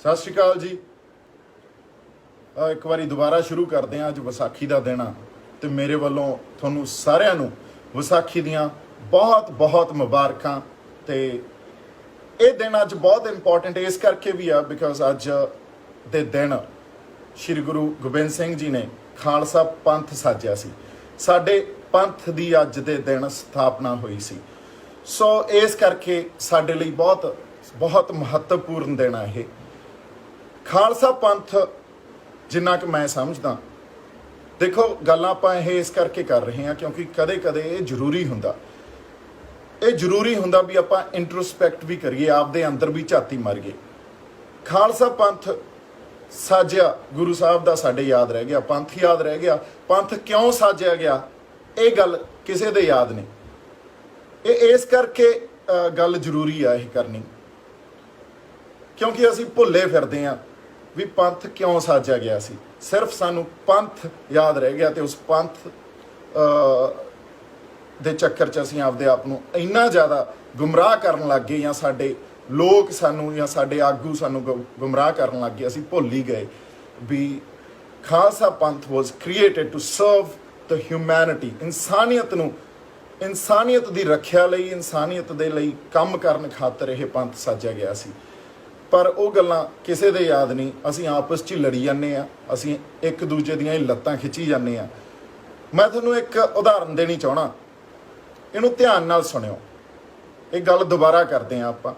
सत श्री अकाल जी। एक बारी दोबारा शुरू करते हैं। अज विसाखी का दिन आ ते मेरे वालों तुहानू सारिਆਂ ਨੂੰ विसाखी दियां बहुत बहुत मुबारकां। ते ये दिन अज बहुत इंपॉर्टेंट इस करके भी आ बिकॉज अज दे दिन श्री गुरु गोबिंद सिंह जी ने खालसा पंथ साजिया सी। साडे पंथ दी अज दे दिन स्थापना हुई सी। सो इस करके साडे लई बहुत बहुत महत्वपूर्ण दिन है ये खालसा पंथ। जिन्ना कि मैं समझदा, देखो गल्लां आपां ये इस करके कर रहे हैं क्योंकि कदे कदे ये जरूरी हुंदा भी आपां इंट्रोस्पैक्ट भी करिए, आपदे अंदर भी झाती मारीए। खालसा पंथ साजिया गुरु साहब दा साडे याद रह गया, पंथ याद रह गया। पंथ क्यों साजिया गया ये गल किसी दे याद नहीं। ये इस करके गल जरूरी है ये करनी क्योंकि असीं भुल्ले फिरदे हां भी पंथ क्यों साजिया गया सी। सिर्फ सानू पंथ याद रह गया तो उस पंथ दे चक्कर च असीं आपदे आप नूं इन्ना ज़्यादा गुमराह करन लग गए, या साडे लोग सानू या साडे आगू सानू गुमराह करन लग गए। असीं भुल ही गए भी Khalsa Panth was created to serve the humanity. इंसानियत दी रखिया लई, इंसानियत दे लई काम करन खातर यह पंथ साजिया गया सी। पर वो गल्लां किसी दे याद नहीं। असीं आपस च लड़ी जाने आ, असीं एक दूजे दियां लत्तां खिच्ची जाने आ। मैं तुहानूं एक उदाहरण देनी चाहना, इहनूं ध्यान नाल सुणिओ। एक गल दोबारा करते हैं आपां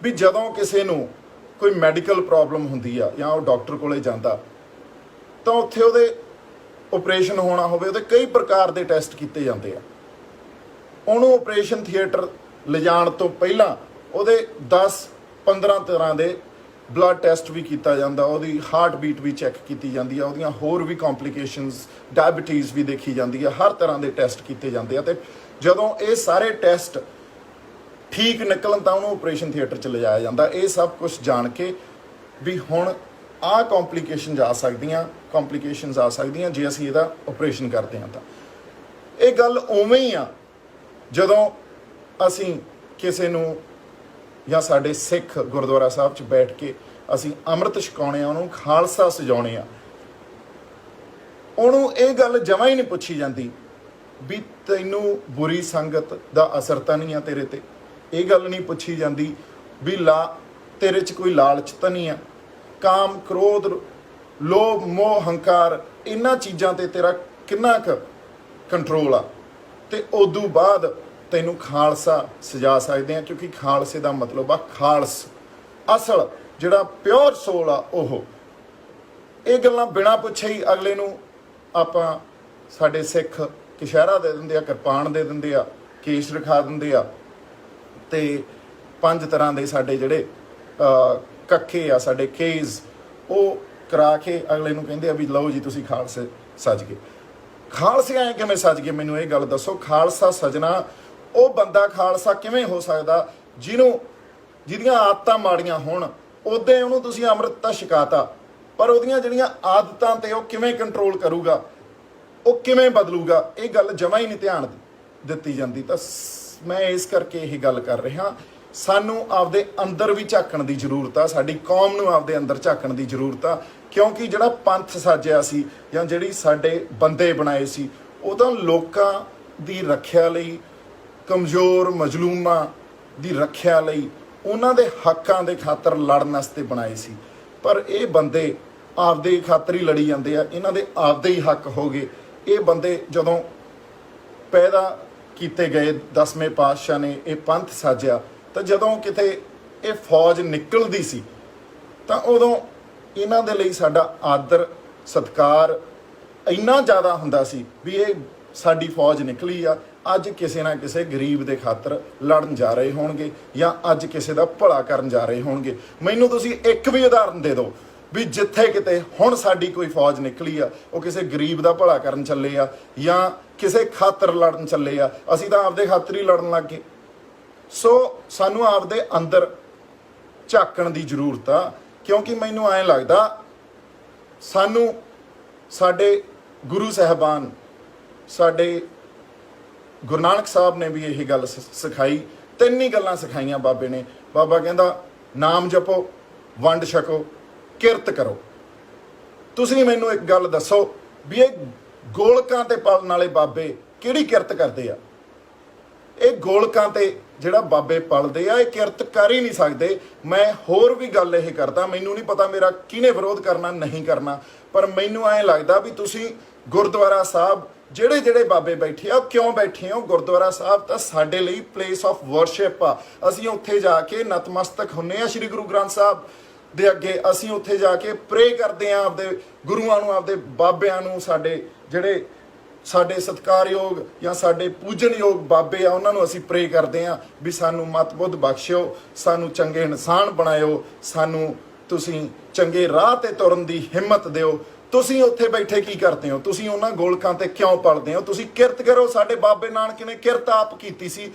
भी जदों किसी नूं कोई मैडिकल प्रॉब्लम हुंदी आ या वो डॉक्टर कोले जांदा तां उत्थे उहदे ऑपरेशन होना होवे उहदे कई प्रकार दे टैसट कीते जांदे आ। ਉਹਨੂੰ ऑपरेशन थिएटर लिजाण तो पहला ਉਹਦੇ 10-15 तरह के ब्लड टैसट भी किया जाता, ਉਹਦੀ हार्ट बीट भी चैक की जाती है, ਉਹਦੀਆਂ होर भी कॉम्प्लीकेशनस डायबिटीज़ भी देखी जाती है, हर तरह के टैसट किए जाते हैं। तो जदों ये सारे टैसट ठीक निकलन तो उन्होंने ऑपरेशन थिएटर च लिजाया जाता। ये सब कुछ जान के भी हुण आ कॉम्प्लीकेशन आ सकदियां जे असीं इहदा ऑपरेशन करते हैं। तो ये गल उवें ही आ जदों असीं किसी नूं या साडे सिख गुरुद्वारा साहब च बैठ के असीं अमृत छकाउणे आ, उन्होंने खालसा सजाउणे आ, उन्होंने ये गल जमा ही नहीं पुछी जाती भी तैनूं बुरी संगत दा असर तां नहीं आ तेरे ते। ये गल नहीं पुछी जाती भी तेरे च कोई लालच तां नहीं आ, काम क्रोध लोभ मोह हंकार इन्हां चीज़ां ते तेरा किन्ना क कंट्रोल आ। ते उदों बाद तैनूं खालसा सजा सकते हैं क्योंकि खालसे का मतलब आ खालस, असल जिहड़ा प्योर सोल आ ओह। ये गल्लां बिना पुछे ही अगले नूं आपां साडे सिख कशहरा दे दिंदे आ, किरपान दे दिंदे आ, केश रखा दिंदे आ, ते 5 तरह के साडे जिहड़े कक्के आ साडे केज वो करा के अगले नूं कहिंदे आ भी लो जी तुसीं खालसे सज गए। खालसे आए किवें सज गए, मैनूं ये गल दसो। खालसा सजना वो बंदा खालसा किवें हो सकदा जिहदियां आदतां माड़ियां होण, उदे उहनूं तुसीं अमृत तां छकाता, पर उहदियां जिहड़ियां आदतां ते वो किवें कंट्रोल करूगा, वो किवें बदलूगा, ये गल जमा ही नहीं ध्यान दित्ती जांदी। तां मैं इस करके यही गल कर रहा, सानू आपदे अंदर भी झाकण दी जरूरत आ, साडी कौम नूं आपदे अंदर झाकण दी जरूरत आ। क्योंकि जिहड़ा पंथ साजिया सी या जिहड़ी साडे बंदे बनाए सी वो तां लोकां दी रखिया लई, कमज़ोर मजलूमां दी रखिया लई, उन्हां दे हक्कां दे खातर लड़न वास्ते बनाए सी। पर ये बंदे आपदे खातर ही लड़ी जांदे आ, इन्हां दे आपदे ही हक हो गए। ये बंदे जदों पैदा कीते गए 10वें पातशाह ने ये पंथ साजिया, तो जदों किते ये फौज निकलदी सी तां उदों इन्हां दे लई साडा आदर सत्कार इन्ना ज़्यादा हुंदा सी भी ये साडी फौज निकली आ, अज किसी ना किसी गरीब दे खातर लड़न जा रहे होणगे या अज किसी दा भला करन जा रहे होणगे। मैनूं तुसीं एक भी उदाहरण दे दो भी जिथे किते हुण साडी कोई फौज निकली आ वो किसी गरीब दा भला करन चले आ या किसी खातर लड़न चले आ, असीं तां आपदे खातर ही लड़न लग गए। सो सानू आपदे अंदर झाकण दी जरूरत आ क्योंकि मैनूं ऐं लगदा सानू साडे गुरु साहबान साडे गुरु नानक साहब ने भी यही गल सिखाई। 3 ही गल्लां सिखाइयां बाबे ने। बाबा कहंदा नाम जपो, वंड छको ਕਿਰਤ ਕਰੋ। ਤੁਸੀਂ ਮੈਨੂੰ ਇੱਕ ਗੱਲ ਦੱਸੋ ਵੀ ਇਹ ਗੋਲਕਾਂ ਤੇ ਪਲਣ ਵਾਲੇ ਬਾਬੇ ਕਿਹੜੀ ਕਿਰਤ ਕਰਦੇ ਆ? ਇਹ ਗੋਲਕਾਂ ਤੇ ਜਿਹੜਾ ਬਾਬੇ ਪਲਦੇ ਆ ਇਹ ਕਿਰਤ ਕਰ ਹੀ ਨਹੀਂ ਸਕਦੇ। ਮੈਂ ਹੋਰ ਵੀ ਗੱਲ ਇਹ ਕਰਦਾ, ਮੈਨੂੰ ਨਹੀਂ ਪਤਾ ਮੇਰਾ ਕਿਹਨੇ ਵਿਰੋਧ ਕਰਨਾ ਨਹੀਂ ਕਰਨਾ, ਪਰ ਮੈਨੂੰ ਐਂ ਲੱਗਦਾ ਵੀ ਤੁਸੀਂ ਗੁਰਦੁਆਰਾ ਸਾਹਿਬ ਜਿਹੜੇ ਬਾਬੇ ਬੈਠੇ ਆ ਉਹ ਕਿਉਂ ਬੈਠੇ ਹੋ? ਗੁਰਦੁਆਰਾ ਸਾਹਿਬ ਤਾਂ ਸਾਡੇ ਲਈ ਪਲੇਸ ਆਫ ਵਰਸ਼ਿਪ ਆ। ਅਸੀਂ ਉੱਥੇ ਜਾ ਕੇ ਨਤਮਸਤਕ ਹੁੰਨੇ ਆ ਸ਼੍ਰੀ ਗੁਰੂ ਗ੍ਰੰਥ ਸਾਹਿਬ ਦੇ ਅੱਗੇ। ਅਸੀਂ ਉੱਥੇ ਜਾ ਕੇ ਪ੍ਰੇ ਕਰਦੇ ਆ ਆਪਦੇ ਗੁਰੂਆਂ ਨੂੰ, ਆਪਦੇ ਬਾਬਿਆਂ ਨੂੰ। ਸਾਡੇ ਜਿਹੜੇ ਸਾਡੇ ਸਤਿਕਾਰਯੋਗ ਜਾਂ ਸਾਡੇ ਪੂਜਨਯੋਗ ਬਾਬੇ ਆ ਉਹਨਾਂ ਨੂੰ ਅਸੀਂ ਪ੍ਰੇ ਕਰਦੇ ਆ ਵੀ ਸਾਨੂੰ ਮਤਬੁੱਧ ਬਖਸ਼ਿਓ, ਸਾਨੂੰ ਚੰਗੇ ਇਨਸਾਨ ਬਣਾਇਓ, ਸਾਨੂੰ ਤੁਸੀਂ ਚੰਗੇ ਰਾਹ ਤੇ ਤੁਰਨ ਦੀ ਹਿੰਮਤ ਦਿਓ। ਤੁਸੀਂ ਉੱਥੇ ਬੈਠੇ ਕੀ ਕਰਦੇ ਹੋ? ਤੁਸੀਂ ਉਹਨਾਂ ਗੋਲਕਾਂ ਤੇ ਕਿਉਂ ਪਲਦੇ ਹੋ? ਤੁਸੀਂ ਕਿਰਤ ਕਰੋ। ਸਾਡੇ ਬਾਬੇ ਨਾਨਕ ਨੇ ਕਿਰਤ ਆਪ ਕੀਤੀ ਸੀ।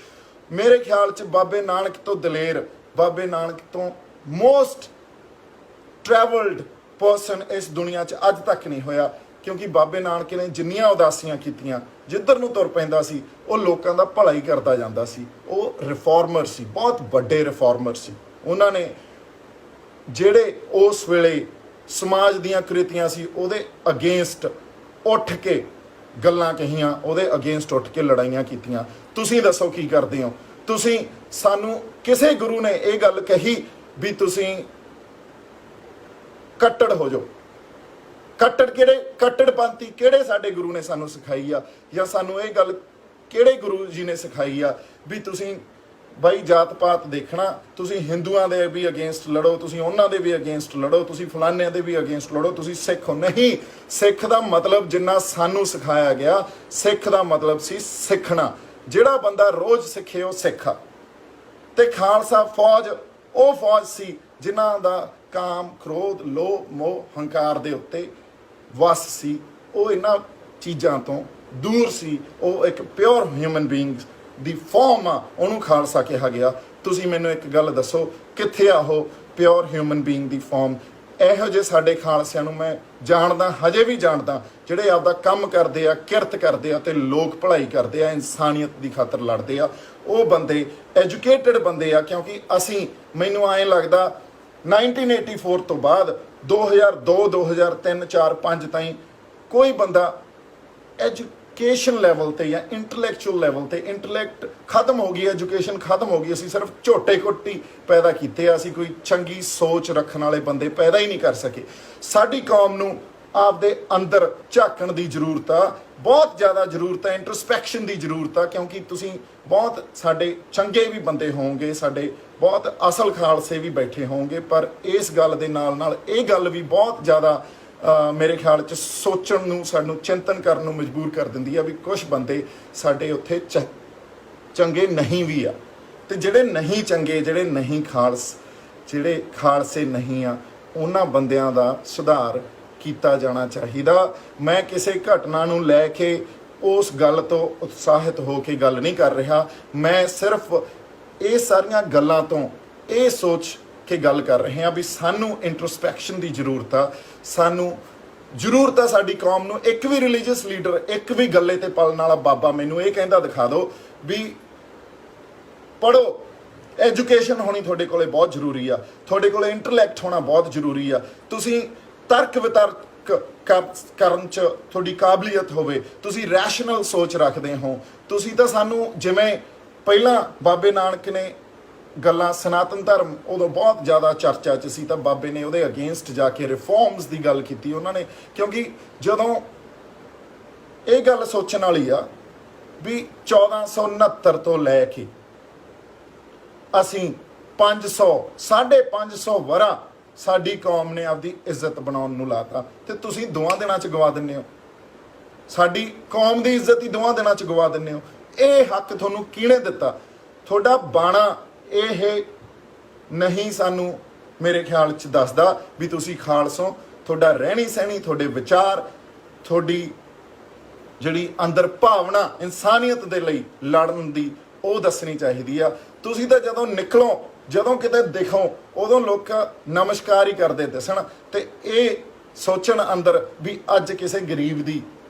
ਮੇਰੇ ਖਿਆਲ 'ਚ ਬਾਬੇ ਨਾਨਕ ਤੋਂ ਦਲੇਰ, ਬਾਬੇ ਨਾਨਕ ਤੋਂ ਮੋਸਟ ਟਰੈਵਲਡ ਪਰਸਨ ਇਸ ਦੁਨੀਆ 'ਚ ਅੱਜ ਤੱਕ ਨਹੀਂ ਹੋਇਆ, ਕਿਉਂਕਿ ਬਾਬੇ ਨਾਨਕ ਨੇ ਜਿੰਨੀਆਂ ਉਦਾਸੀਆਂ ਕੀਤੀਆਂ, ਜਿੱਧਰ ਨੂੰ ਤੁਰ ਪੈਂਦਾ ਸੀ ਉਹ ਲੋਕਾਂ ਦਾ ਭਲਾ ਹੀ ਕਰਦਾ ਜਾਂਦਾ ਸੀ। ਉਹ ਰਿਫਾਰਮਰ ਸੀ, ਬਹੁਤ ਵੱਡੇ ਰਿਫਾਰਮਰ ਸੀ। ਉਹਨਾਂ ਨੇ ਜਿਹੜੇ ਉਸ ਵੇਲੇ ਸਮਾਜ ਦੀਆਂ ਕੁਰੀਤੀਆਂ ਸੀ ਉਹਦੇ ਅਗੇਂਸਟ ਉੱਠ ਕੇ ਗੱਲਾਂ ਕਹੀਆਂ, ਉਹਦੇ ਅਗੇਂਸਟ ਉੱਠ ਕੇ ਲੜਾਈਆਂ ਕੀਤੀਆਂ। ਤੁਸੀਂ ਦੱਸੋ ਕੀ ਕਰਦੇ ਹੋ? ਤੁਸੀਂ ਸਾਨੂੰ ਕਿਸੇ ਗੁਰੂ ਨੇ ਇਹ ਗੱਲ ਕਹੀ ਵੀ ਤੁਸੀਂ ਕੱਟੜ ਹੋ ਜਾਓ? ਕੱਟੜਪੰਥੀ ਕਿਹੜੇ ਸਾਡੇ ਗੁਰੂ ਨੇ ਸਾਨੂੰ ਸਿਖਾਈ ਆ? ਜਾਂ ਸਾਨੂੰ ਇਹ ਗੱਲ ਕਿਹੜੇ ਗੁਰੂ ਜੀ ਨੇ ਸਿਖਾਈ ਆ ਵੀ ਤੁਸੀਂ ਬਾਈ ਜਾਤ ਪਾਤ ਦੇਖਣਾ, ਤੁਸੀਂ ਹਿੰਦੂਆਂ ਦੇ ਵੀ ਅਗੇਂਸਟ ਲੜੋ, ਤੁਸੀਂ ਉਹਨਾਂ ਦੇ ਵੀ ਅਗੇਂਸਟ ਲੜੋ, ਤੁਸੀਂ ਫਲਾਨਿਆਂ ਦੇ ਵੀ ਅਗੇਂਸਟ ਲੜੋ, ਤੁਸੀਂ ਸਿੱਖ ਹੋ? ਨਹੀਂ, ਸਿੱਖ ਦਾ ਮਤਲਬ ਜਿੰਨਾ ਸਾਨੂੰ ਸਿਖਾਇਆ ਗਿਆ, ਸਿੱਖ ਦਾ ਮਤਲਬ ਸੀ ਸਿੱਖਣਾ। ਜਿਹੜਾ ਬੰਦਾ ਰੋਜ਼ ਸਿੱਖੇ ਉਹ ਸਿੱਖ ਆ। ਤੇ ਖਾਲਸਾ ਫੌਜ ਉਹ ਫੌਜ ਸੀ ਜਿਨ੍ਹਾਂ ਦਾ ਕਾਮ, ਕ੍ਰੋਧ, ਲੋਭ, ਮੋਹ, ਹੰਕਾਰ ਦੇ ਉੱਤੇ ਵਸ ਸੀ। ਉਹ ਇਹਨਾਂ ਚੀਜ਼ਾਂ ਤੋਂ ਦੂਰ ਸੀ। ਉਹ ਇੱਕ ਪਿਓਰ ਹਿਊਮਨ ਬੀਇੰਗ ਦੀ ਫਾਰਮ ਆ, ਉਹਨੂੰ ਖਾਲਸਾ ਕਿਹਾ ਗਿਆ। ਤੁਸੀਂ ਮੈਨੂੰ ਇੱਕ ਗੱਲ ਦੱਸੋ, ਕਿੱਥੇ ਆ ਉਹ ਪਿਓਰ ਹਿਊਮਨ ਬੀਇੰਗ ਦੀ ਫਾਰਮ? ਇਹੋ ਜਿਹੇ ਸਾਡੇ ਖਾਲਸਿਆਂ ਨੂੰ ਮੈਂ ਜਾਣਦਾ, ਹਜੇ ਵੀ ਜਾਣਦਾ, ਜਿਹੜੇ ਆਪਦਾ ਕੰਮ ਕਰਦੇ ਆ, ਕਿਰਤ ਕਰਦੇ ਆ ਤੇ ਲੋਕ ਭਲਾਈ ਕਰਦੇ ਆ, ਇਨਸਾਨੀਅਤ ਦੀ ਖਾਤਰ ਲੜਦੇ ਆ। ਉਹ ਬੰਦੇ ਐਜੂਕੇਟਡ ਬੰਦੇ ਆ, ਕਿਉਂਕਿ ਅਸੀਂ, ਮੈਨੂੰ ਐਂ ਲੱਗਦਾ 1984 ਤੋਂ ਬਾਅਦ 2002, 2003, 4, 5 ਤਾਈਂ ਕੋਈ ਬੰਦਾ ਐਜੂਕੇਸ਼ਨ ਲੈਵਲ ਤੇ ਜਾਂ ਇੰਟੈਲੈਕਚੁਅਲ ਲੈਵਲ ਤੇ, ਇੰਟੈਲੈਕਟ ਖਤਮ ਹੋ ਗਈ, ਐਜੂਕੇਸ਼ਨ ਖਤਮ ਹੋ ਗਈ। ਅਸੀਂ ਸਿਰਫ ਝੋਟੇ ਕੁੱਟੀ ਪੈਦਾ ਕੀਤੇ ਆ। ਅਸੀਂ ਕੋਈ ਚੰਗੀ ਸੋਚ ਰੱਖਣ ਵਾਲੇ ਬੰਦੇ ਪੈਦਾ ਹੀ ਨਹੀਂ ਕਰ ਸਕੇ। ਸਾਡੀ ਕੌਮ ਨੂੰ ਆਪਦੇ ਅੰਦਰ ਝਾਕਣ ਦੀ ਜ਼ਰੂਰਤ ਆ, ਬਹੁਤ ਜ਼ਿਆਦਾ ਜ਼ਰੂਰਤ ਹੈ। ਇੰਟਰਸਪੈਕਸ਼ਨ ਦੀ ਜ਼ਰੂਰਤ ਆ, ਕਿਉਂਕਿ ਤੁਸੀਂ ਬਹੁਤ ਸਾਡੇ ਚੰਗੇ ਵੀ ਬੰਦੇ ਹੋਵੋਗੇ, ਸਾਡੇ ਬਹੁਤ ਅਸਲ ਖਾਲਸੇ ਵੀ ਬੈਠੇ ਹੋਵੋਗੇ, ਪਰ ਇਸ ਗੱਲ ਦੇ ਨਾਲ ਨਾਲ ਇਹ ਗੱਲ ਵੀ ਬਹੁਤ ਜ਼ਿਆਦਾ ਮੇਰੇ ਖਿਆਲ 'ਚ ਸੋਚਣ ਨੂੰ, ਸਾਨੂੰ ਚਿੰਤਨ ਕਰਨ ਨੂੰ ਮਜਬੂਰ ਕਰ ਦਿੰਦੀ ਆ ਵੀ ਕੁਝ ਬੰਦੇ ਸਾਡੇ ਉੱਥੇ ਚੰਗੇ ਨਹੀਂ ਵੀ ਆ। ਤੇ ਜਿਹੜੇ ਨਹੀਂ ਚੰਗੇ, ਜਿਹੜੇ ਨਹੀਂ ਜਿਹੜੇ ਖਾਲਸੇ ਨਹੀਂ ਆ, ਉਹਨਾਂ ਬੰਦਿਆਂ ਦਾ ਸੁਧਾਰ ਕੀਤਾ ਜਾਣਾ ਚਾਹੀਦਾ। ਮੈਂ ਕਿਸੇ ਘਟਨਾ ਨੂੰ ਲੈ ਕੇ ਉਸ ਗੱਲ ਤੋਂ ਉਤਸ਼ਾਹਿਤ ਹੋ ਕੇ ਗੱਲ ਨਹੀਂ ਕਰ ਰਿਹਾ। ਮੈਂ ਸਿਰਫ ਇਹ ਸਾਰੀਆਂ ਗੱਲਾਂ ਤੋਂ ਇਹ ਸੋਚ ਕੇ ਗੱਲ ਕਰ ਰਹੇ ਹਾਂ ਵੀ ਸਾਨੂੰ ਇੰਟਰਸਪੈਕਸ਼ਨ ਦੀ ਜ਼ਰੂਰਤ ਆ। ਸਾਨੂੰ ਜ਼ਰੂਰਤ ਆ ਸਾਡੀ ਕੌਮ ਨੂੰ। ਇੱਕ ਵੀ ਰਿਲੀਜੀਅਸ ਲੀਡਰ, ਇੱਕ ਵੀ ਗੱਲੇ ਤੇ ਪਲਣ ਵਾਲਾ ਬਾਬਾ ਮੈਨੂੰ ਇਹ ਕਹਿੰਦਾ ਦਿਖਾ ਦਿਓ ਵੀ ਪੜ੍ਹੋ, ਐਜੂਕੇਸ਼ਨ ਹੋਣੀ ਤੁਹਾਡੇ ਕੋਲੇ ਬਹੁਤ ਜ਼ਰੂਰੀ ਆ, ਤੁਹਾਡੇ ਕੋਲੇ ਇੰਟੈਲੈਕਟ ਹੋਣਾ ਬਹੁਤ ਜ਼ਰੂਰੀ ਆ, ਤੁਸੀਂ ਤਰਕ ਵਿਤਰਕ ਕਰਨ 'ਚ ਤੁਹਾਡੀ ਕਾਬਲੀਅਤ ਹੋਵੇ, ਤੁਸੀਂ ਰੈਸ਼ਨਲ ਸੋਚ ਰੱਖਦੇ ਹੋ। ਤੁਸੀਂ ਤਾਂ ਸਾਨੂੰ, ਜਿਵੇਂ ਪਹਿਲਾਂ ਬਾਬੇ ਨਾਨਕ ਨੇ ਗੱਲਾਂ, ਸਨਾਤਨ ਧਰਮ ਉਦੋਂ ਬਹੁਤ ਜ਼ਿਆਦਾ ਚਰਚਾ 'ਚ ਸੀ, ਤਾਂ ਬਾਬੇ ਨੇ ਉਹਦੇ ਅਗੇਂਸਟ ਜਾ ਕੇ ਰਿਫਾਰਮਸ ਦੀ ਗੱਲ ਕੀਤੀ ਉਹਨਾਂ ਨੇ। ਕਿਉਂਕਿ ਜਦੋਂ ਇਹ ਗੱਲ ਸੋਚਣ ਵਾਲੀ ਆ ਵੀ 1469 ਤੋਂ ਲੈ ਕੇ ਅਸੀਂ 550 ਵਰ੍ਹਾ ਸਾਡੀ ਕੌਮ ਨੇ ਆਪਦੀ ਇੱਜ਼ਤ ਬਣਾਉਣ ਨੂੰ ਲਾਤਾ, ਤੇ ਤੁਸੀਂ 2 ਦਿਨਾਂ 'ਚ ਗਵਾ ਦਿੰਦੇ ਹੋ। ਸਾਡੀ ਕੌਮ ਦੀ ਇੱਜ਼ਤ ਹੀ 2 ਦਿਨਾਂ 'ਚ ਗਵਾ ਦਿੰਦੇ ਹੋ। ਇਹ ਹੱਕ ਤੁਹਾਨੂੰ ਕਿਹਨੇ ਦਿੱਤਾ? ਤੁਹਾਡਾ ਬਾਣਾ ਇਹ ਨਹੀਂ ਸਾਨੂੰ ਮੇਰੇ ਖਿਆਲ 'ਚ ਦੱਸਦਾ ਵੀ ਤੁਸੀਂ ਖਾਲਸੋਂ। ਤੁਹਾਡਾ ਰਹਿਣੀ ਸਹਿਣੀ, ਤੁਹਾਡੇ ਵਿਚਾਰ, ਤੁਹਾਡੀ ਜਿਹੜੀ ਅੰਦਰ ਭਾਵਨਾ ਇਨਸਾਨੀਅਤ ਦੇ ਲਈ ਲੜਨ ਦੀ, ਉਹ ਦੱਸਣੀ ਚਾਹੀਦੀ ਆ। ਤੁਸੀਂ ਤਾਂ ਜਦੋਂ ਨਿਕਲੋ, ਜਦੋਂ ਕਿਤੇ ਦਿਖੋ, ਉਦੋਂ ਲੋਕ ਨਮਸਕਾਰ ਹੀ ਕਰਦੇ ਦਿਸਣ, ਤੇ ਇਹ ਸੋਚਣ ਅੰਦਰ ਵੀ ਅੱਜ ਕਿਸੇ ਗਰੀਬ ਦੀ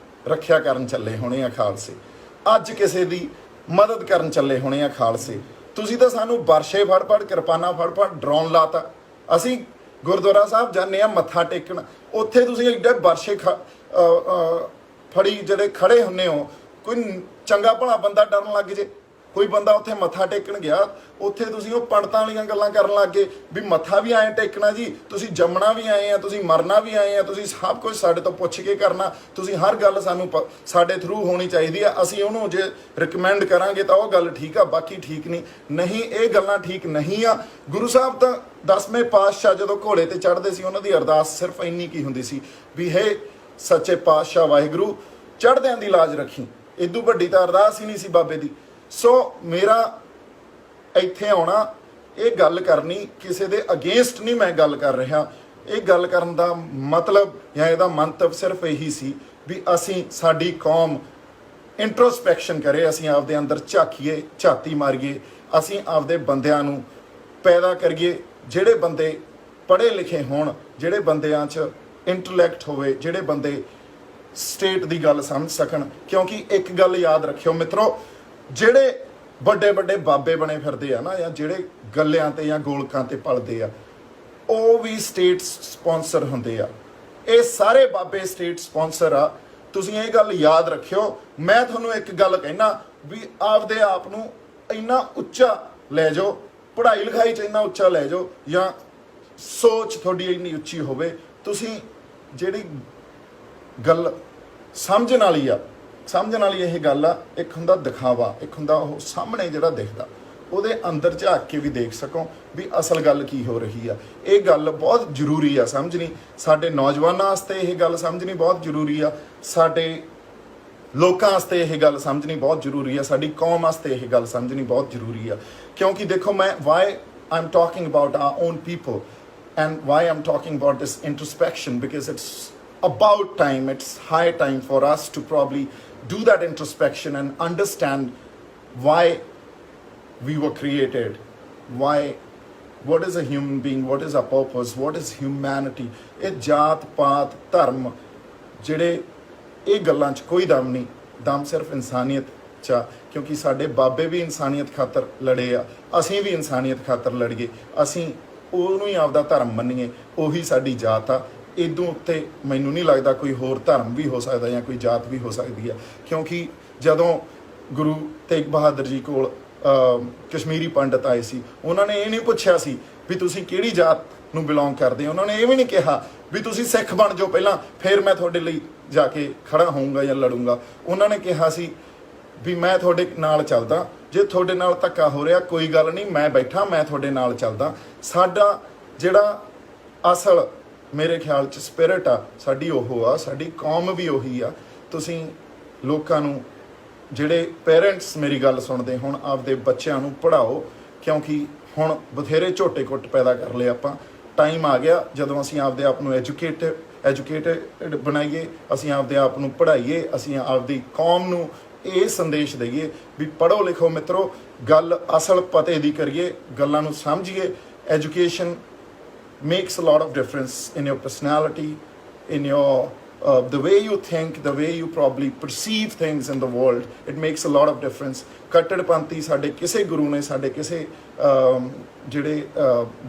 ਰੱਖਿਆ ਕਰਨ ਚੱਲੇ ਹੋਣੇ ਆ ਖਾਲਸੇ, ਅੱਜ ਕਿਸੇ ਦੀ ਮਦਦ ਕਰਨ ਚੱਲੇ ਹੋਣੇ ਆ ਖਾਲਸੇ। ਤੁਸੀਂ ਤਾਂ ਸਾਨੂੰ ਵਰਸ਼ੇ ਫੜ ਕਿਰਪਾਨਾਂ ਫੜ ਡਰਾਉਣ ਲਾਤਾ। ਅਸੀਂ ਗੁਰਦੁਆਰਾ ਸਾਹਿਬ ਜਾਂਦੇ ਆ ਮੱਥਾ ਟੇਕਣ, ਉੱਥੇ ਤੁਸੀਂ ਐਡੇ ਵਰਸ਼ੇ ਫੜੀ ਜਿਹੜੇ ਖੜੇ ਹੁੰਨੇ ਹੋ, ਕੋਈ ਚੰਗਾ ਭਲਾ ਬੰਦਾ ਡਰਨ ਲੱਗ ਜੇ, ਕੋਈ ਬੰਦਾ ਉੱਥੇ ਮੱਥਾ ਟੇਕਣ ਗਿਆ, ਉੱਥੇ ਤੁਸੀਂ ਉਹ ਪੰਡਤਾਂ ਵਾਲੀਆਂ ਗੱਲਾਂ ਕਰਨ ਲੱਗ ਗਏ ਵੀ ਮੱਥਾ ਵੀ ਐਂ ਟੇਕਣਾ ਜੀ, ਤੁਸੀਂ ਜੰਮਣਾ ਵੀ ਆਏ ਆ, ਤੁਸੀਂ ਮਰਨਾ ਵੀ ਆਏ ਆ, ਤੁਸੀਂ ਸਭ ਕੁਝ ਸਾਡੇ ਤੋਂ ਪੁੱਛ ਕੇ ਕਰਨਾ, ਤੁਸੀਂ ਹਰ ਗੱਲ ਸਾਨੂੰ ਸਾਡੇ ਥਰੂ ਹੋਣੀ ਚਾਹੀਦੀ ਆ, ਅਸੀਂ ਉਹਨੂੰ ਜੇ ਰਿਕਮੈਂਡ ਕਰਾਂਗੇ ਤਾਂ ਉਹ ਗੱਲ ਠੀਕ ਆ, ਬਾਕੀ ਠੀਕ ਨਹੀਂ, ਇਹ ਗੱਲਾਂ ਠੀਕ ਨਹੀਂ ਆ। ਗੁਰੂ ਸਾਹਿਬ ਤਾਂ 10ਵੇਂ ਪਾਤਸ਼ਾਹ ਜਦੋਂ ਘੋੜੇ ਤੇ ਚੜ੍ਹਦੇ ਸੀ, ਉਹਨਾਂ ਦੀ ਅਰਦਾਸ ਸਿਰਫ ਇੰਨੀ ਕੀ ਹੁੰਦੀ ਸੀ ਵੀ ਹੇ ਸੱਚੇ ਪਾਤਸ਼ਾਹ ਵਾਹਿਗੁਰੂ ਚੜ੍ਹਦਿਆਂ ਦੀ ਲਾਜ ਰੱਖੀ, ਇਦੋਂ ਵੱਡੀ ਤਾਂ ਅਰਦਾਸ ਹੀ ਨਹੀਂ ਸੀ ਬਾਬੇ ਦੀ। ਸੋ ਮੇਰਾ ਇੱਥੇ ਆਉਣਾ, ਇਹ ਗੱਲ ਕਰਨੀ ਕਿਸੇ ਦੇ ਅਗੇਂਸਟ ਨਹੀਂ ਮੈਂ ਗੱਲ ਕਰ ਰਿਹਾ, ਇਹ ਗੱਲ ਕਰਨ ਦਾ ਮਤਲਬ ਜਾਂ ਇਹਦਾ ਮੰਤਵ ਸਿਰਫ ਇਹੀ ਸੀ ਵੀ ਅਸੀਂ, ਸਾਡੀ ਕੌਮ ਇੰਟਰੋਸਪੈਕਸ਼ਨ ਕਰੇ, ਅਸੀਂ ਆਪਦੇ ਅੰਦਰ ਝਾਕੀਏ, ਝਾਤੀ ਮਾਰੀਏ, ਅਸੀਂ ਆਪਦੇ ਬੰਦਿਆਂ ਨੂੰ ਪੈਦਾ ਕਰੀਏ, ਜਿਹੜੇ ਬੰਦੇ ਪੜ੍ਹੇ ਲਿਖੇ ਹੋਣ, ਜਿਹੜੇ ਬੰਦਿਆਂ 'ਚ ਇੰਟੈਲੈਕਟ ਹੋਵੇ, ਜਿਹੜੇ ਬੰਦੇ ਸਟੇਟ ਦੀ ਗੱਲ ਸਮਝ ਸਕਣ। ਕਿਉਂਕਿ ਇੱਕ ਗੱਲ ਯਾਦ ਰੱਖਿਓ ਮਿੱਤਰੋ, ਜਿਹੜੇ ਵੱਡੇ ਵੱਡੇ ਬਾਬੇ ਬਣੇ ਫਿਰਦੇ ਆ ਨਾ, ਜਾਂ ਜਿਹੜੇ ਗੱਲਿਆਂ ਤੇ ਜਾਂ ਗੋਲਕਾਂ ਤੇ ਪਲਦੇ ਆ, ਉਹ ਵੀ ਸਟੇਟ ਸਪਾਂਸਰ ਹੁੰਦੇ ਆ। ਇਹ ਸਾਰੇ ਬਾਬੇ ਸਟੇਟ ਸਪਾਂਸਰ ਆ, ਤੁਸੀਂ ਇਹ ਗੱਲ ਯਾਦ ਰੱਖਿਓ। ਮੈਂ ਤੁਹਾਨੂੰ ਇੱਕ ਗੱਲ ਕਹਿਣਾ ਵੀ ਆਪਦੇ ਆਪ ਨੂੰ ਇੰਨਾ ਉੱਚਾ ਲੈ ਜਾਓ, ਪੜ੍ਹਾਈ ਲਿਖਾਈ 'ਚ ਇੰਨਾ ਉੱਚਾ ਲੈ ਜਾਓ, ਜਾਂ ਸੋਚ ਤੁਹਾਡੀ ਇੰਨੀ ਉੱਚੀ ਹੋਵੇ, ਤੁਸੀਂ ਜਿਹੜੀ ਗੱਲ ਸਮਝਣ ਵਾਲੀ ਆ, ਸਮਝਣ ਵਾਲੀ ਇਹ ਗੱਲ ਆ, ਇੱਕ ਹੁੰਦਾ ਦਿਖਾਵਾ, ਇੱਕ ਹੁੰਦਾ ਉਹ ਸਾਹਮਣੇ ਜਿਹੜਾ ਦਿਖਦਾ, ਉਹਦੇ ਅੰਦਰ ਝਾਕ ਕੇ ਵੀ ਦੇਖ ਸਕੋ ਵੀ ਅਸਲ ਗੱਲ ਕੀ ਹੋ ਰਹੀ ਆ। ਇਹ ਗੱਲ ਬਹੁਤ ਜ਼ਰੂਰੀ ਆ ਸਮਝਣੀ, ਸਾਡੇ ਨੌਜਵਾਨਾਂ ਵਾਸਤੇ ਇਹ ਗੱਲ ਸਮਝਣੀ ਬਹੁਤ ਜ਼ਰੂਰੀ ਆ, ਸਾਡੇ ਲੋਕਾਂ ਵਾਸਤੇ ਇਹ ਗੱਲ ਸਮਝਣੀ ਬਹੁਤ ਜ਼ਰੂਰੀ ਆ, ਸਾਡੀ ਕੌਮ ਵਾਸਤੇ ਇਹ ਗੱਲ ਸਮਝਣੀ ਬਹੁਤ ਜ਼ਰੂਰੀ ਆ। ਕਿਉਂਕਿ ਦੇਖੋ, ਮੈਂ Y I'm talking about our own people and why I'm talking about this introspection, because it's about time, it's high time for us to probably do that introspection and understand why we were created, what is a human being, what is our purpose, what is humanity। ਇਹ ਜਾਤ ਪਾਤ ਧਰਮ ਜਿਹੜੇ ਇਹ ਗੱਲਾਂ 'ਚ ਕੋਈ ਦਮ ਨਹੀਂ, ਦਮ ਸਿਰਫ ਇਨਸਾਨੀਅਤ 'ਚ ਆ। ਕਿਉਂਕਿ ਸਾਡੇ ਬਾਬੇ ਵੀ ਇਨਸਾਨੀਅਤ ਖਾਤਰ ਲੜੇ ਆ, ਅਸੀਂ ਵੀ ਇਨਸਾਨੀਅਤ ਖਾਤਰ ਲੜੀਏ, ਅਸੀਂ ਉਹਨੂੰ ਹੀ ਆਪਦਾ ਧਰਮ ਮੰਨੀਏ, ਉਹੀ ਸਾਡੀ ਜਾਤ ਆ। ਇਦੋਂ ਉੱਤੇ ਮੈਨੂੰ ਨਹੀਂ ਲੱਗਦਾ ਕੋਈ ਹੋਰ ਧਰਮ ਵੀ ਹੋ ਸਕਦਾ ਜਾਂ ਕੋਈ ਜਾਤ ਵੀ ਹੋ ਸਕਦੀ ਆ। ਕਿਉਂਕਿ ਜਦੋਂ ਗੁਰੂ ਤੇਗ ਬਹਾਦਰ ਜੀ ਕੋਲ ਕਸ਼ਮੀਰੀ ਪੰਡਤ ਆਏ ਸੀ, ਉਹਨਾਂ ਨੇ ਇਹ ਨਹੀਂ ਪੁੱਛਿਆ ਸੀ ਵੀ ਤੁਸੀਂ ਕਿਹੜੀ ਜਾਤ ਨੂੰ ਬਿਲੋਂਗ ਕਰਦੇ ਹੋ, ਉਹਨਾਂ ਨੇ ਇਹ ਵੀ ਨਹੀਂ ਕਿਹਾ ਵੀ ਤੁਸੀਂ ਸਿੱਖ ਬਣ ਜਾਓ ਪਹਿਲਾਂ, ਫਿਰ ਮੈਂ ਤੁਹਾਡੇ ਲਈ ਜਾ ਕੇ ਖੜਾ ਹੋਊਂਗਾ ਜਾਂ ਲੜੂੰਗਾ। ਉਹਨਾਂ ਨੇ ਕਿਹਾ ਸੀ ਵੀ ਮੈਂ ਤੁਹਾਡੇ ਨਾਲ ਚੱਲਦਾ, ਜੇ ਤੁਹਾਡੇ ਨਾਲ ਧੱਕਾ ਹੋ ਰਿਹਾ ਕੋਈ ਗੱਲ ਨਹੀਂ, ਮੈਂ ਬੈਠਾ, ਮੈਂ ਤੁਹਾਡੇ ਨਾਲ ਚੱਲਦਾ। ਸਾਡਾ ਜਿਹੜਾ ਅਸਲ ਮੇਰੇ ਖਿਆਲ 'ਚ ਸਪਿਰਿਟ ਆ ਸਾਡੀ, ਉਹ ਆ, ਸਾਡੀ ਕੌਮ ਵੀ ਉਹੀ ਆ। ਤੁਸੀਂ ਲੋਕਾਂ ਨੂੰ, ਜਿਹੜੇ ਪੇਰੈਂਟਸ ਮੇਰੀ ਗੱਲ ਸੁਣਦੇ ਹੁਣ, ਆਪਦੇ ਬੱਚਿਆਂ ਨੂੰ ਪੜ੍ਹਾਓ, ਕਿਉਂਕਿ ਹੁਣ ਬਥੇਰੇ ਝੋਟੇ ਕੁੱਟ ਪੈਦਾ ਕਰ ਲਏ ਆਪਾਂ। ਟਾਈਮ ਆ ਗਿਆ ਜਦੋਂ ਅਸੀਂ ਆਪਦੇ ਆਪ ਨੂੰ ਐਜੂਕੇਟਡ ਬਣਾਈਏ, ਅਸੀਂ ਆਪਦੇ ਆਪ ਨੂੰ ਪੜ੍ਹਾਈਏ, ਅਸੀਂ ਆਪਦੀ ਕੌਮ ਨੂੰ ਇਹ ਸੰਦੇਸ਼ ਦਈਏ ਵੀ ਪੜ੍ਹੋ ਲਿਖੋ ਮਿੱਤਰੋ, ਗੱਲ ਅਸਲ ਪਤੇ ਦੀ ਕਰੀਏ, ਗੱਲਾਂ ਨੂੰ ਸਮਝੀਏ। Education makes a lot of difference in your personality, in your the way you think, the way you probably perceive things in the world. It makes a lot of difference. ਕੱਟੜਪੰਥੀ ਸਾਡੇ ਕਿਸੇ ਗੁਰੂ ਨੇ, ਸਾਡੇ ਕਿਸੇ ਜਿਹੜੇ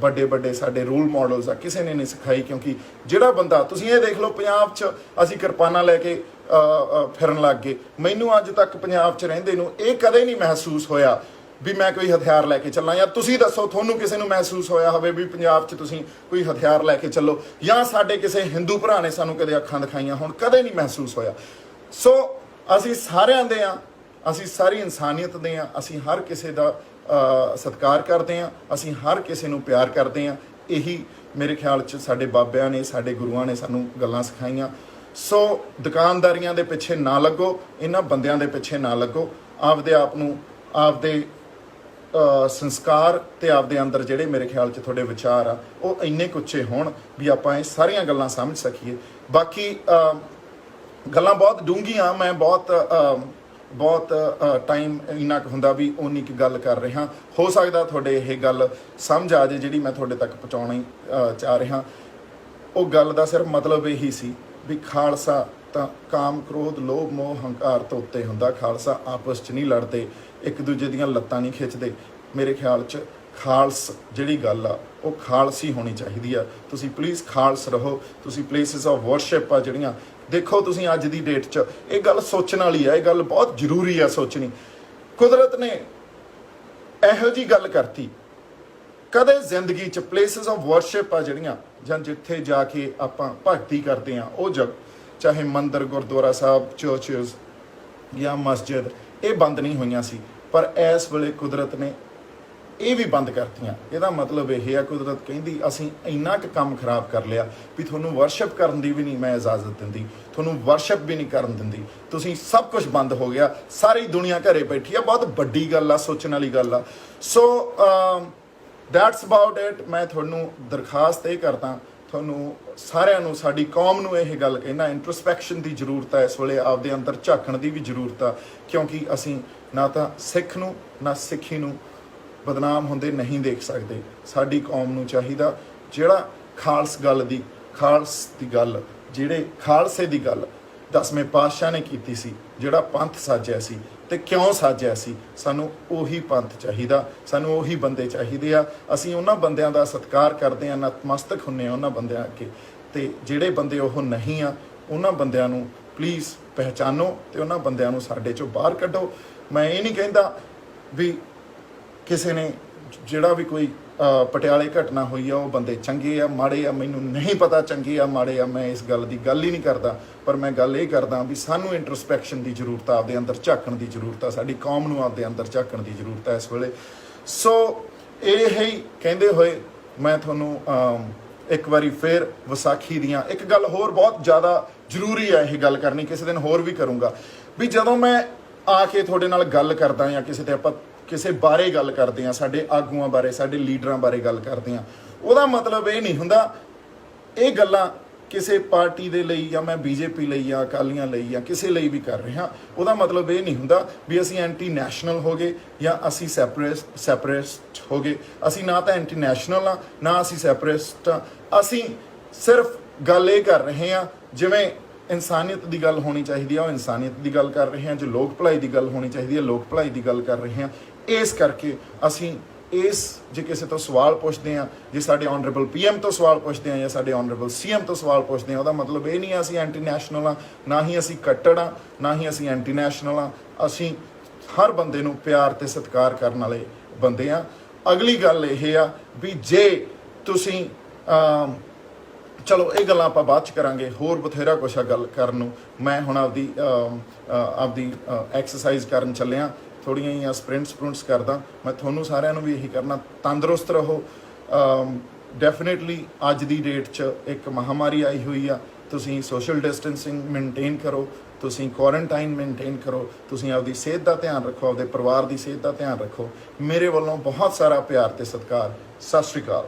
ਵੱਡੇ ਵੱਡੇ ਸਾਡੇ ਰੋਲ ਮਾਡਲਸ ਆ, ਕਿਸੇ ਨੇ ਨਹੀਂ ਸਿਖਾਈ। ਕਿਉਂਕਿ ਜਿਹੜਾ ਬੰਦਾ, ਤੁਸੀਂ ਇਹ ਦੇਖ ਲਓ, ਪੰਜਾਬ 'ਚ ਅਸੀਂ ਕਿਰਪਾਨਾਂ ਲੈ ਕੇ ਫਿਰਨ ਲੱਗ ਗਏ। ਮੈਨੂੰ ਅੱਜ ਤੱਕ ਪੰਜਾਬ 'ਚ ਰਹਿੰਦੇ ਨੂੰ ਇਹ ਕਦੇ ਨਹੀਂ ਮਹਿਸੂਸ ਹੋਇਆ ਵੀ ਮੈਂ ਕੋਈ ਹਥਿਆਰ ਲੈ ਕੇ ਚੱਲਾਂ। ਜਾਂ ਤੁਸੀਂ ਦੱਸੋ, ਤੁਹਾਨੂੰ ਕਿਸੇ ਨੂੰ ਮਹਿਸੂਸ ਹੋਇਆ ਹੋਵੇ ਵੀ ਪੰਜਾਬ 'ਚ ਤੁਸੀਂ ਕੋਈ ਹਥਿਆਰ ਲੈ ਕੇ ਚੱਲੋ, ਜਾਂ ਸਾਡੇ ਕਿਸੇ ਹਿੰਦੂ ਭਰਾ ਨੇ ਸਾਨੂੰ ਕਦੇ ਅੱਖਾਂ ਦਿਖਾਈਆਂ ਹੁਣ? ਕਦੇ ਨਹੀਂ ਮਹਿਸੂਸ ਹੋਇਆ। ਸੋ ਅਸੀਂ ਸਾਰਿਆਂ ਦੇ ਆ, ਅਸੀਂ ਸਾਰੀ ਇਨਸਾਨੀਅਤ ਦੇ ਆ, ਅਸੀਂ ਹਰ ਕਿਸੇ ਦਾ ਸਤਿਕਾਰ ਕਰਦੇ ਆ, ਅਸੀਂ ਹਰ ਕਿਸੇ ਨੂੰ ਪਿਆਰ ਕਰਦੇ ਆ। ਇਹੀ ਮੇਰੇ ਖਿਆਲ 'ਚ ਸਾਡੇ ਬਾਬਿਆਂ ਨੇ, ਸਾਡੇ ਗੁਰੂਆਂ ਨੇ ਸਾਨੂੰ ਗੱਲਾਂ ਸਿਖਾਈਆਂ। ਸੋ ਦੁਕਾਨਦਾਰੀਆਂ ਦੇ ਪਿੱਛੇ ਨਾ ਲੱਗੋ, ਇਹਨਾਂ ਬੰਦਿਆਂ ਦੇ ਪਿੱਛੇ ਨਾ ਲੱਗੋ। ਆਪਦੇ ਆਪ ਨੂੰ, ਆਪਦੇ ਸੰਸਕਾਰ ਤੇ ਆਪਦੇ ਅੰਦਰ ਜਿਹੜੇ ਮੇਰੇ ਖਿਆਲ 'ਚ ਤੁਹਾਡੇ ਵਿਚਾਰ ਆ, ਉਹ ਇੰਨੇ ਕੁ ਉੱਚੇ ਹੋਣ ਵੀ ਆਪਾਂ ਇਹ ਸਾਰੀਆਂ ਗੱਲਾਂ ਸਮਝ ਸਕੀਏ। ਬਾਕੀ ਗੱਲਾਂ ਬਹੁਤ ਡੂੰਘੀਆਂ, ਮੈਂ ਬਹੁਤ ਟਾਈਮ ਇੰਨਾ ਕੁ ਹੁੰਦਾ ਵੀ ਉਨੀ ਕੁ ਗੱਲ ਕਰ ਰਿਹਾ। ਹੋ ਸਕਦਾ ਤੁਹਾਡੇ ਇਹ ਗੱਲ ਸਮਝ ਆ ਜੇ ਜਿਹੜੀ ਮੈਂ ਤੁਹਾਡੇ ਤੱਕ ਪਹੁੰਚਾਉਣੀ ਚਾਹ ਰਿਹਾ। ਉਹ ਗੱਲ ਦਾ ਸਿਰਫ ਮਤਲਬ ਇਹੀ ਸੀ ਵੀ ਖਾਲਸਾ ਤਾਂ ਕਾਮ, ਕ੍ਰੋਧ, ਲੋਭ, ਮੋਹ, ਹੰਕਾਰ ਤੋਂ ਉੱਤੇ ਹੁੰਦਾ। ਖਾਲਸਾ ਆਪਸ 'ਚ ਨਹੀਂ ਲੜਦੇ, ਇੱਕ ਦੂਜੇ ਦੀਆਂ ਲੱਤਾਂ ਨਹੀਂ ਖਿੱਚਦੇ। ਮੇਰੇ ਖਿਆਲ 'ਚ ਖਾਲਸ ਜਿਹੜੀ ਗੱਲ ਆ ਉਹ ਖਾਲਸੀ ਹੋਣੀ ਚਾਹੀਦੀ ਆ। ਤੁਸੀਂ ਪਲੀਜ਼ ਖਾਲਸ ਰਹੋ। ਤੁਸੀਂ ਪਲੇਸਿਸ ਆਫ ਵਰਸ਼ਿਪ ਆ ਜਿਹੜੀਆਂ, ਦੇਖੋ ਤੁਸੀਂ ਅੱਜ ਦੀ ਡੇਟ 'ਚ ਇਹ ਗੱਲ ਸੋਚਣ ਵਾਲੀ ਆ, ਇਹ ਗੱਲ ਬਹੁਤ ਜ਼ਰੂਰੀ ਆ ਸੋਚਣੀ। ਕੁਦਰਤ ਨੇ ਇਹੋ ਜਿਹੀ ਗੱਲ ਕਰਤੀ, ਕਦੇ ਜ਼ਿੰਦਗੀ 'ਚ ਪਲੇਸਿਸ ਆਫ ਵਰਸ਼ਿਪ ਆ ਜਿਹੜੀਆਂ, ਜਾਂ ਜਿੱਥੇ ਜਾ ਕੇ ਆਪਾਂ ਭਗਤੀ ਕਰਦੇ ਆ, ਉਹ ਜਗ ਚਾਹੇ ਮੰਦਿਰ, ਗੁਰਦੁਆਰਾ ਸਾਹਿਬ, ਚਰਚਿਸ ਜਾਂ ਮਸਜਿਦ, ਇਹ ਬੰਦ ਨਹੀਂ ਹੋਈਆਂ ਸੀ। ਪਰ ਇਸ ਵੇਲੇ ਕੁਦਰਤ ਨੇ ਇਹ ਵੀ ਬੰਦ ਕਰਤੀਆਂ। ਇਹਦਾ ਮਤਲਬ ਇਹ ਆ, ਕੁਦਰਤ ਕਹਿੰਦੀ ਅਸੀਂ ਇੰਨਾ ਕੁ ਕੰਮ ਖਰਾਬ ਕਰ ਲਿਆ ਵੀ ਤੁਹਾਨੂੰ ਵਰਸ਼ਿਪ ਕਰਨ ਦੀ ਵੀ ਨਹੀਂ ਮੈਂ ਇਜਾਜ਼ਤ ਦਿੰਦੀ, ਤੁਹਾਨੂੰ ਵਰਸ਼ਿਪ ਵੀ ਨਹੀਂ ਕਰਨ ਦਿੰਦੀ, ਤੁਸੀਂ ਸਭ ਕੁਝ ਬੰਦ ਹੋ ਗਿਆ, ਸਾਰੀ ਦੁਨੀਆ ਘਰੇ ਬੈਠੀ ਆ। ਬਹੁਤ ਵੱਡੀ ਗੱਲ ਆ, ਸੋਚਣ ਵਾਲੀ ਗੱਲ ਆ। So that's about it. ਮੈਂ ਤੁਹਾਨੂੰ ਦਰਖਾਸਤ ਇਹ ਕਰਦਾ, ਤੁਹਾਨੂੰ ਸਾਰਿਆਂ ਨੂੰ, ਸਾਡੀ ਕੌਮ ਨੂੰ ਇਹ ਗੱਲ ਕਹਿਣਾ, ਇੰਟਰਸਪੈਕਸ਼ਨ ਦੀ ਜ਼ਰੂਰਤ ਹੈ ਇਸ ਵੇਲੇ, ਆਪਦੇ ਅੰਦਰ ਝਾਕਣ ਦੀ ਵੀ ਜ਼ਰੂਰਤ ਆ। ਕਿਉਂਕਿ ਅਸੀਂ ਨਾ ਤਾਂ ਸਿੱਖ ਨੂੰ ਨਾ ਸਿੱਖੀ ਨੂੰ ਬਦਨਾਮ ਹੁੰਦੇ ਨਹੀਂ ਦੇਖ ਸਕਦੇ। ਸਾਡੀ ਕੌਮ ਨੂੰ ਚਾਹੀਦਾ, ਜਿਹੜਾ ਖਾਲਸ ਦੀ ਗੱਲ, ਜਿਹੜੇ ਖਾਲਸੇ ਦੀ ਗੱਲ 10ਵੇਂ ਪਾਤਸ਼ਾਹ ਨੇ ਕੀਤੀ ਸੀ, ਜਿਹੜਾ ਪੰਥ ਸਾਜਿਆ ਸੀ ਤੇ ਕਿਉਂ ਸਾਜਿਆ ਸੀ, ਸਾਨੂੰ ਉਹੀ ਪੰਥ ਚਾਹੀਦਾ, ਸਾਨੂੰ ਉਹੀ ਬੰਦੇ ਚਾਹੀਦੇ ਆ। ਅਸੀਂ ਉਹਨਾਂ ਬੰਦਿਆਂ ਦਾ ਸਤਿਕਾਰ ਕਰਦੇ ਆ, ਨਤਮਸਤਕ ਹੁੰਨੇ ਆ ਉਹਨਾਂ ਬੰਦਿਆਂ ਅੱਗੇ, ਤੇ ਜਿਹੜੇ ਬੰਦੇ ਉਹ ਨਹੀਂ ਆ, ਉਹਨਾਂ ਬੰਦਿਆਂ ਨੂੰ ਪਲੀਜ਼ ਪਹਿਚਾਨੋ ਤੇ ਉਹਨਾਂ ਬੰਦਿਆਂ ਨੂੰ ਸਾਡੇ ਚੋਂ ਬਾਹਰ ਕੱਢੋ। ਮੈਂ ਇਹ ਨਹੀਂ ਕਹਿੰਦਾ ਵੀ ਕਿਸੇ ਨੇ, ਜਿਹੜਾ ਵੀ ਕੋਈ ਪਟਿਆਲੇ ਘਟਨਾ ਹੋਈ ਆ ਉਹ ਬੰਦੇ ਚੰਗੇ ਆ ਮਾੜੇ ਆ, ਮੈਨੂੰ ਨਹੀਂ ਪਤਾ ਚੰਗੇ ਆ ਮਾੜੇ ਆ, ਮੈਂ ਇਸ ਗੱਲ ਦੀ ਗੱਲ ਹੀ ਨਹੀਂ ਕਰਦਾ। ਪਰ ਮੈਂ ਗੱਲ ਇਹ ਕਰਦਾ ਵੀ ਸਾਨੂੰ ਇੰਟਰਸਪੈਕਸ਼ਨ ਦੀ ਜ਼ਰੂਰਤ ਆ, ਆਪਦੇ ਅੰਦਰ ਝਾਕਣ ਦੀ ਜ਼ਰੂਰਤ ਆ, ਸਾਡੀ ਕੌਮ ਨੂੰ ਆਪਦੇ ਅੰਦਰ ਝਾਕਣ ਦੀ ਜ਼ਰੂਰਤ ਹੈ ਇਸ ਵੇਲੇ। ਸੋ ਇਹ ਹੀ ਕਹਿੰਦੇ ਹੋਏ ਮੈਂ ਤੁਹਾਨੂੰ ਇੱਕ ਵਾਰੀ ਫਿਰ ਵਿਸਾਖੀ ਦੀਆਂ ਇੱਕ ਗੱਲ ਹੋਰ ਬਹੁਤ ਜ਼ਿਆਦਾ ਜ਼ਰੂਰੀ ਹੈ ਇਹ ਗੱਲ ਕਰਨੀ, ਕਿਸੇ ਦਿਨ ਹੋਰ ਵੀ ਕਰੂੰਗਾ, ਵੀ ਜਦੋਂ ਮੈਂ ਆ ਕੇ ਤੁਹਾਡੇ ਨਾਲ ਗੱਲ ਕਰਦਾ ਜਾਂ ਕਿਸੇ ਤੇ ਆਪਾਂ ਕਿਸੇ ਬਾਰੇ ਗੱਲ ਕਰਦੇ ਆ, ਸਾਡੇ ਆਗੂਆਂ ਬਾਰੇ, ਸਾਡੇ ਲੀਡਰਾਂ ਬਾਰੇ ਗੱਲ ਕਰਦੇ ਆ, ਉਹਦਾ ਮਤਲਬ ਇਹ ਨਹੀਂ ਹੁੰਦਾ ਇਹ ਗੱਲਾਂ ਕਿਸੇ ਪਾਰਟੀ ਦੇ ਲਈ ਜਾਂ ਮੈਂ ਬੀਜੇਪੀ ਲਈ ਜਾਂ ਅਕਾਲੀਆਂ ਲਈ ਜਾਂ ਕਿਸੇ ਲਈ ਵੀ ਕਰ ਰਿਹਾ। ਉਹਦਾ ਮਤਲਬ ਇਹ ਨਹੀਂ ਹੁੰਦਾ ਵੀ ਅਸੀਂ ਐਂਟੀ ਨੈਸ਼ਨਲ ਹੋ ਗਏ ਜਾਂ ਅਸੀਂ ਸੈਪਰੇਟਿਸਟ ਹੋ ਗਏ। ਅਸੀਂ ਨਾ ਤਾਂ ਐਂਟੀ ਨੈਸ਼ਨਲ ਆ, ਨਾ ਅਸੀਂ ਸੈਪਰੇਟਿਸਟ ਆ। ਅਸੀਂ ਸਿਰਫ ਗੱਲ ਇਹ ਕਰ ਰਹੇ ਹਾਂ, ਜਿਵੇਂ ਇਨਸਾਨੀਅਤ ਦੀ ਗੱਲ ਹੋਣੀ ਚਾਹੀਦੀ ਆ ਉਹ ਇਨਸਾਨੀਅਤ ਦੀ ਗੱਲ ਕਰ ਰਹੇ ਹਾਂ, ਜੋ ਲੋਕ ਭਲਾਈ ਦੀ ਗੱਲ ਹੋਣੀ ਚਾਹੀਦੀ ਹੈ ਲੋਕ ਭਲਾਈ ਦੀ ਗੱਲ ਕਰ ਰਹੇ ਹਾਂ। ਇਸ ਕਰਕੇ ਅਸੀਂ ਜੇ ਕਿਸੇ ਤੋਂ ਸਵਾਲ ਪੁੱਛਦੇ ਹਾਂ, ਜੇ ਸਾਡੇ ਆਨਰੇਬਲ PM ਤੋਂ ਸਵਾਲ ਪੁੱਛਦੇ ਹਾਂ ਜਾਂ ਸਾਡੇ ਆਨਰੇਬਲ CM ਤੋਂ ਸਵਾਲ ਪੁੱਛਦੇ ਹਾਂ, ਉਹਦਾ ਮਤਲਬ ਇਹ ਨਹੀਂ ਆ ਅਸੀਂ ਐਂਟੀ ਨੈਸ਼ਨਲ ਆ, ਨਾ ਹੀ ਅਸੀਂ ਕੱਟੜ ਆ, ਨਾ ਹੀ ਅਸੀਂ ਐਂਟੀ ਨੈਸ਼ਨਲ ਆ। ਅਸੀਂ ਹਰ ਬੰਦੇ ਨੂੰ ਪਿਆਰ ਤੇ ਸਤਿਕਾਰ ਕਰਨ ਵਾਲੇ ਬੰਦੇ ਆ। ਅਗਲੀ ਗੱਲ ਇਹ ਆ ਵੀ ਜੇ ਤੁਸੀਂ ਚਲੋ ਇਹ ਗੱਲਾਂ ਆਪਾਂ ਬਾਅਦ ਚ ਕਰਾਂਗੇ, ਹੋਰ ਬਥੇਰਾ ਕੁਛ ਆ ਗੱਲ ਕਰਨ ਨੂੰ। ਮੈਂ ਹੁਣ ਆਪਦੀ ਐਕਸਰਸਾਈਜ਼ ਕਰਨ ਚੱਲਿਆ, ਥੋੜ੍ਹੀਆਂ ਜਿਹੀਆਂ ਸਪ੍ਰਿੰਟਸ ਕਰਦਾ। ਮੈਂ ਤੁਹਾਨੂੰ ਸਾਰਿਆਂ ਨੂੰ ਵੀ ਇਹੀ ਕਰਨਾ, ਤੰਦਰੁਸਤ ਰਹੋ। ਡੈਫੀਨੇਟਲੀ ਅੱਜ ਦੀ ਡੇਟ 'ਚ ਇੱਕ ਮਹਾਮਾਰੀ ਆਈ ਹੋਈ ਆ, ਤੁਸੀਂ ਸੋਸ਼ਲ ਡਿਸਟੈਂਸਿੰਗ ਮੇਨਟੇਨ ਕਰੋ, ਤੁਸੀਂ ਕੁਆਰੰਟਾਈਨ ਮੇਨਟੇਨ ਕਰੋ, ਤੁਸੀਂ ਆਪਦੀ ਸਿਹਤ ਦਾ ਧਿਆਨ ਰੱਖੋ, ਆਪਦੇ ਪਰਿਵਾਰ ਦੀ ਸਿਹਤ ਦਾ ਧਿਆਨ ਰੱਖੋ। ਮੇਰੇ ਵੱਲੋਂ ਬਹੁਤ ਸਾਰਾ ਪਿਆਰ ਤੇ ਸਤਿਕਾਰ। ਸਤਿ ਸ਼੍ਰੀ ਅਕਾਲ।